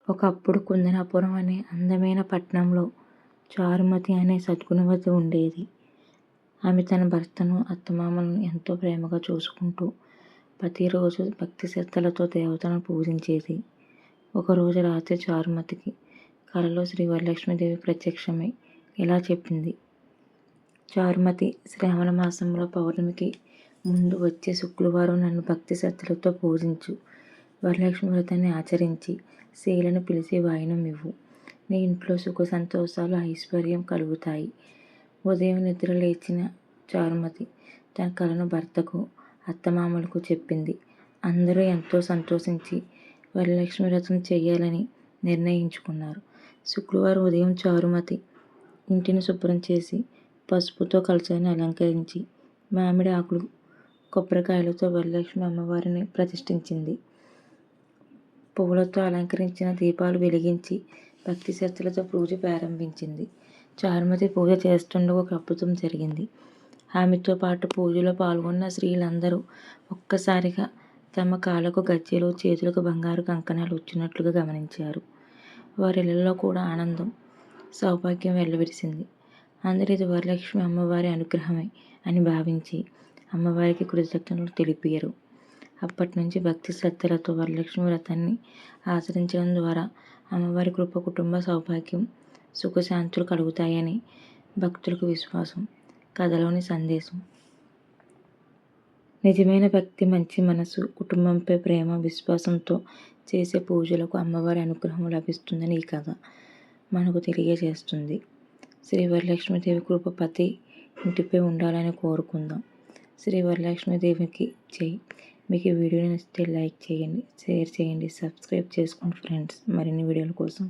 ఒకప్పుడు కుందనాపురం అనే అందమైన పట్టణంలో చారుమతి అనే సద్గుణవతి ఉండేది. ఆమె తన భర్తను, అత్తమామలను ఎంతో ప్రేమగా చూసుకుంటూ ప్రతిరోజు భక్తి శ్రద్ధలతో దేవతలను పూజించేది. ఒకరోజు రాత్రి చారుమతికి కలలో శ్రీ వరలక్ష్మీదేవి ప్రత్యక్షమై ఇలా చెప్పింది: చారుమతి, శ్రావణ మాసంలో పౌర్ణమికి ముందు వచ్చే శుక్రవారం నన్ను భక్తి శ్రద్ధలతో పూజించు. వరలక్ష్మి వ్రతాన్ని ఆచరించి శీలను పిలిచి వాయినం ఇవ్వు. నీ ఇంట్లో సుఖ సంతోషాలు, ఐశ్వర్యం కలుగుతాయి. ఉదయం నిద్ర లేచిన చారుమతి తన కలను భర్తకు, అత్తమామలకు చెప్పింది. అందరూ ఎంతో సంతోషించి వరలక్ష్మి వ్రతం చేయాలని నిర్ణయించుకున్నారు. శుక్రవారం ఉదయం చారుమతి ఇంటిని శుభ్రం చేసి పసుపుతో కలశాన్ని అలంకరించి మామిడి ఆకులు, కొబ్బరికాయలతో వరలక్ష్మి అమ్మవారిని ప్రతిష్ఠించింది. పువ్వులతో అలంకరించిన దీపాలు వెలిగించి భక్తి శ్రద్ధలతో పూజ ప్రారంభించింది. చారుమతి పూజ చేస్తుండగా ఒక అద్భుతం జరిగింది. ఆమెతో పాటు పూజలో పాల్గొన్న స్త్రీలందరూ ఒక్కసారిగా తమ కాళ్ళకు గజ్జెలు, చేతులకు బంగారు కంకణాలు వచ్చినట్లుగా గమనించారు. వారి ఇళ్లలో కూడా ఆనందం, సౌభాగ్యం వెల్లవిరిసింది. అందరూ ఇది వరలక్ష్మి అమ్మవారి అనుగ్రహమే అని భావించి అమ్మవారికి కృతజ్ఞతలు తెలిపారు. అప్పటి నుంచి భక్తి శ్రద్ధలతో వరలక్ష్మి వ్రతాన్ని ఆచరించడం ద్వారా అమ్మవారి కృప, కుటుంబ సౌభాగ్యం, సుఖశాంతులు కలుగుతాయని భక్తులకు విశ్వాసం. కథలోని సందేశం: నిజమైన భక్తి, మంచి మనసు, కుటుంబంపై ప్రేమ, విశ్వాసంతో చేసే పూజలకు అమ్మవారి అనుగ్రహం లభిస్తుందని ఈ కథ మనకు తెలియజేస్తుంది. శ్రీ వరలక్ష్మీదేవి కృప ప్రతి ఇంటిపై ఉండాలని కోరుకుందాం. శ్రీ వరలక్ష్మీదేవికి జై. మీకు ఈ వీడియో నచ్చితే లైక్ చేయండి, షేర్ చేయండి, సబ్స్క్రైబ్ చేసుకోండి ఫ్రెండ్స్ మరిన్ని వీడియోల కోసం.